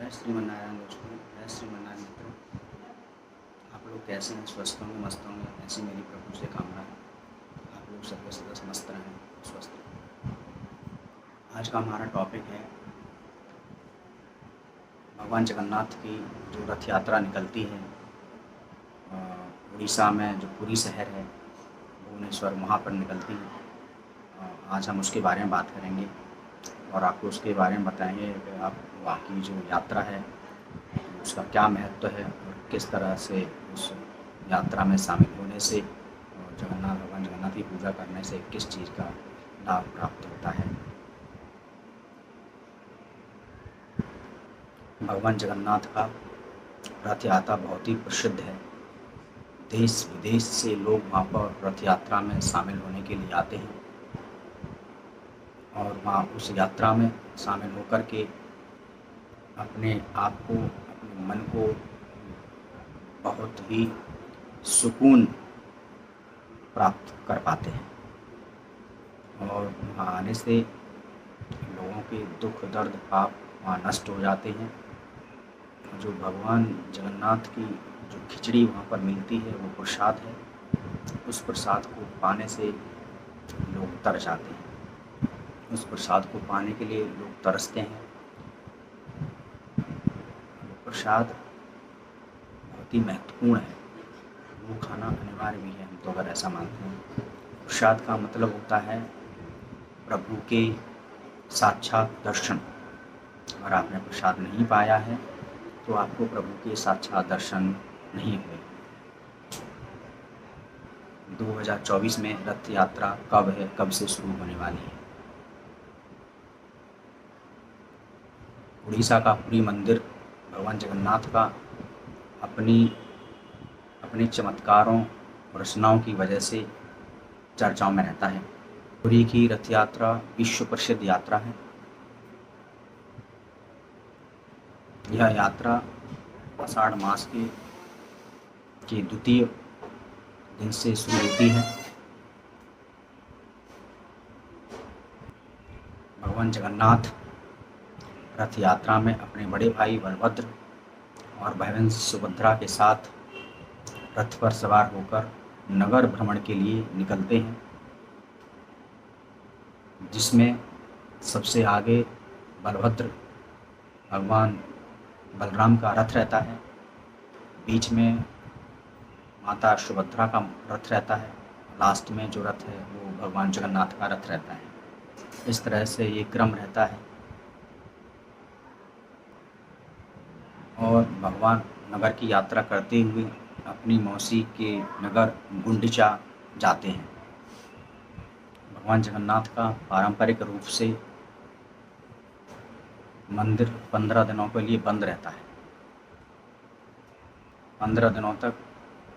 जय श्रीमन्नारायण दोस्तों, जय श्रीमन्नारायण मित्रों। आप लोग कैसे हैं? स्वस्थ होंगे, मस्त होंगे, ऐसी मेरी प्रभु से कामना है। आप लोग सबके सदस्य मस्त रहें, स्वस्थ रहें। आज का हमारा टॉपिक है भगवान जगन्नाथ की जो रथ यात्रा निकलती है उड़ीसा में, जो पुरी शहर है, भुवनेश्वर, वहाँ पर निकलती है। आज हम उसके बारे में बात करेंगे और आपको उसके बारे में बताएंगे कि आप वहाँ की जो यात्रा है उसका क्या महत्व है और किस तरह से उस यात्रा में शामिल होने से और भगवान जगन्नाथ की पूजा करने से किस चीज़ का लाभ प्राप्त होता है। भगवान जगन्नाथ का रथ यात्रा बहुत ही प्रसिद्ध है। देश विदेश से लोग वहाँ पर रथ यात्रा में शामिल होने के लिए आते हैं और वहाँ उस यात्रा में शामिल होकर के अपने आप को, अपने मन को बहुत ही सुकून प्राप्त कर पाते हैं और वहाँ आने से लोगों के दुख दर्द पाप वहाँ नष्ट हो जाते हैं। जो भगवान जगन्नाथ की जो खिचड़ी वहाँ पर मिलती है वो प्रसाद है। उस प्रसाद को पाने से लोग तरस आते हैं, उस प्रसाद को पाने के लिए लोग तरसते हैं। प्रसाद बहुत ही महत्वपूर्ण है, वो खाना अनिवार्य भी है, हम तो अगर ऐसा मानते हैं। प्रसाद का मतलब होता है प्रभु के साक्षात दर्शन। अगर आपने प्रसाद नहीं पाया है तो आपको प्रभु के साक्षात दर्शन नहीं हुए। 2024 में रथ यात्रा कब है, कब से शुरू होने वाली है? उड़ीसा का पुरी मंदिर भगवान जगन्नाथ का अपनी चमत्कारों और रचनाओं की वजह से चर्चाओं में रहता है। पुरी की रथ यात्रा विश्व प्रसिद्ध यात्रा है। यह यात्रा आषाढ़ मास के द्वितीय दिन से शुरू होती है। भगवान जगन्नाथ रथ यात्रा में अपने बड़े भाई बलभद्र और बहन सुभद्रा के साथ रथ पर सवार होकर नगर भ्रमण के लिए निकलते हैं, जिसमें सबसे आगे बलभद्र भगवान बलराम का रथ रहता है, बीच में माता सुभद्रा का रथ रहता है, लास्ट में जो रथ है वो भगवान जगन्नाथ का रथ रहता है। इस तरह से ये क्रम रहता है और भगवान नगर की यात्रा करते हुए अपनी मौसी के नगर गुंडिचा जाते हैं। भगवान जगन्नाथ का पारंपरिक रूप से मंदिर 15 दिनों के लिए बंद रहता है। 15 दिनों तक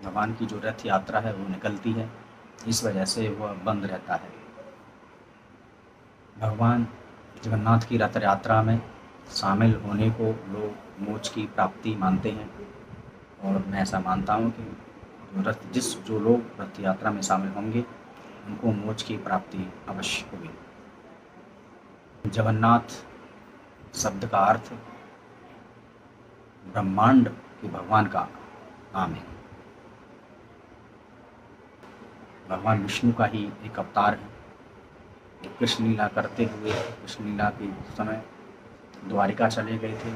भगवान की जो रथ यात्रा है वो निकलती है, इस वजह से वह बंद रहता है। भगवान जगन्नाथ की रथ यात्रा में शामिल होने को लोग मोक्ष की प्राप्ति मानते हैं और मैं ऐसा मानता हूँ कि जो लोग रथ यात्रा में शामिल होंगे उनको मोक्ष की प्राप्ति अवश्य होगी। जगन्नाथ शब्द का अर्थ ब्रह्मांड के भगवान का नाम है। भगवान विष्णु का ही एक अवतार है। कृष्ण लीला करते हुए, कृष्ण लीला के समय द्वारिका चले गए थे,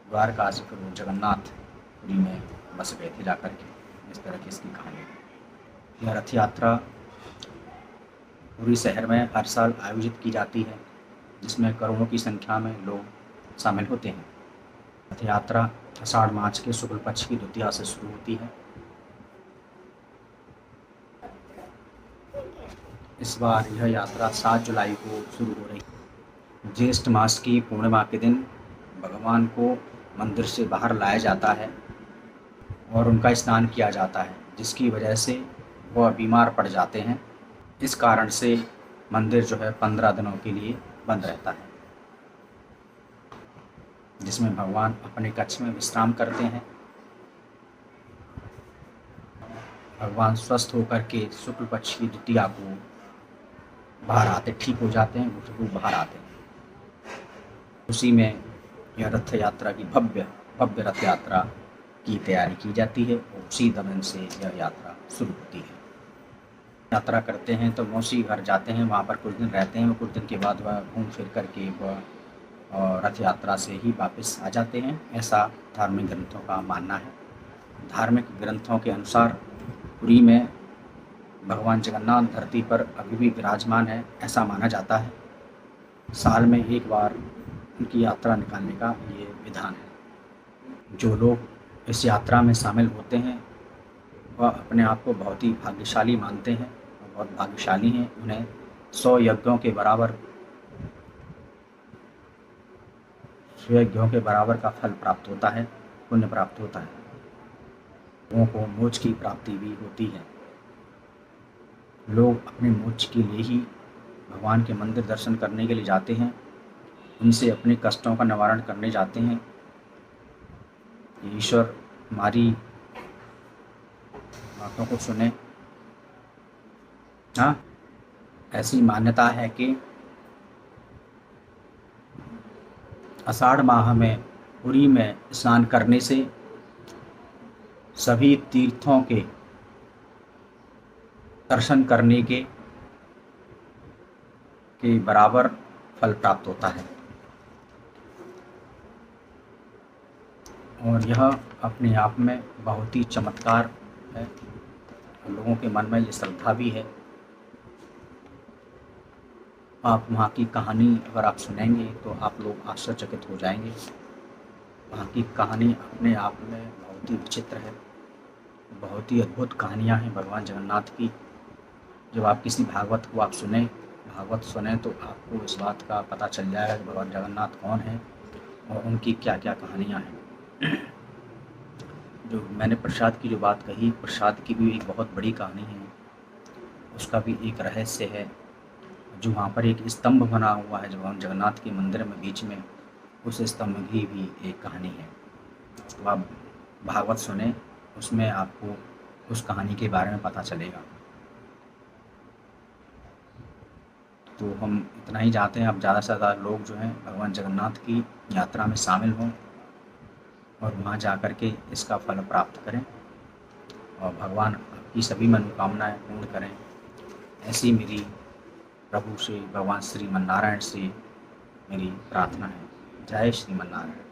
द्वारका से फिर वो जगन्नाथपुरी में बस गए थे जाकर के। इस तरह की इसकी कहानी। यह रथ यात्रा पूरी शहर में हर साल आयोजित की जाती है, जिसमें करोड़ों की संख्या में लोग शामिल होते हैं। रथ यात्रा आषाढ़ मास के शुक्ल पक्ष की द्वितीया से शुरू होती है। इस बार यह यात्रा 7 जुलाई को शुरू हो रही है। ज्येष्ठ मास की पूर्णिमा के दिन भगवान को मंदिर से बाहर लाया जाता है और उनका स्नान किया जाता है, जिसकी वजह से वह बीमार पड़ जाते हैं। इस कारण से मंदिर जो है 15 दिनों के लिए बंद रहता है, जिसमें भगवान अपने कक्ष में विश्राम करते हैं। भगवान स्वस्थ होकर के शुक्ल पक्ष की द्वितीया को बाहर आते, ठीक हो जाते हैं, वो बाहर आते हैं। उसी में यह रथ यात्रा की भव्य भव्य रथ यात्रा की तैयारी की जाती है और उसी दिन से यह यात्रा शुरू होती है। यात्रा करते हैं तो मौसी घर जाते हैं, वहाँ पर कुछ दिन रहते हैं, कुछ दिन के बाद वह घूम फिर करके वह रथ यात्रा से ही वापस आ जाते हैं, ऐसा धार्मिक ग्रंथों का मानना है। धार्मिक ग्रंथों के अनुसार पुरी में भगवान जगन्नाथ धरती पर अभी भी विराजमान है, ऐसा माना जाता है। साल में एक बार उनकी यात्रा निकालने का ये विधान है। जो लोग इस यात्रा में शामिल होते हैं वह अपने आप को बहुत ही भाग्यशाली मानते हैं और बहुत भाग्यशाली हैं। उन्हें 100 यज्ञों के बराबर का फल प्राप्त होता है, पुण्य प्राप्त होता है। लोगों को मोक्ष की प्राप्ति भी होती है। लोग अपने मोक्ष के लिए ही भगवान के मंदिर दर्शन करने के लिए जाते हैं, उनसे अपने कष्टों का निवारण करने जाते हैं। ईश्वर हमारी बातों को सुने। हाँ, ऐसी मान्यता है कि आषाढ़ माह में पुरी में स्नान करने से सभी तीर्थों के दर्शन करने के बराबर फल प्राप्त होता है और यह अपने आप में बहुत ही चमत्कार है। लोगों के मन में ये श्रद्धा भी है। आप वहाँ की कहानी अगर आप सुनेंगे तो आप लोग आश्चर्यचकित हो जाएंगे। वहाँ की कहानी अपने आप में बहुत ही विचित्र है, बहुत ही अद्भुत कहानियाँ हैं भगवान जगन्नाथ की। जब आप किसी भागवत को आप भागवत सुने तो आपको इस बात का पता चल जाएगा कि भगवान जगन्नाथ कौन है और उनकी क्या क्या कहानियाँ हैं। जो मैंने प्रसाद की जो बात कही, प्रसाद की भी एक बहुत बड़ी कहानी है, उसका भी एक रहस्य है। जो वहाँ पर एक स्तंभ बना हुआ है जो भगवान जगन्नाथ के मंदिर में बीच में, उस स्तंभ की भी एक कहानी है। तो आप भागवत सुने, उसमें आपको उस कहानी के बारे में पता चलेगा। तो हम इतना ही चाहते हैं अब ज़्यादा से ज़्यादा लोग जो हैं भगवान जगन्नाथ की यात्रा में शामिल हों और वहाँ जा कर के इसका फल प्राप्त करें और भगवान आपकी सभी मनोकामनाएं पूर्ण करें। ऐसी मेरी प्रभु से, भगवान श्रीमन नारायण से मेरी प्रार्थना है। जय श्रीमन नारायण।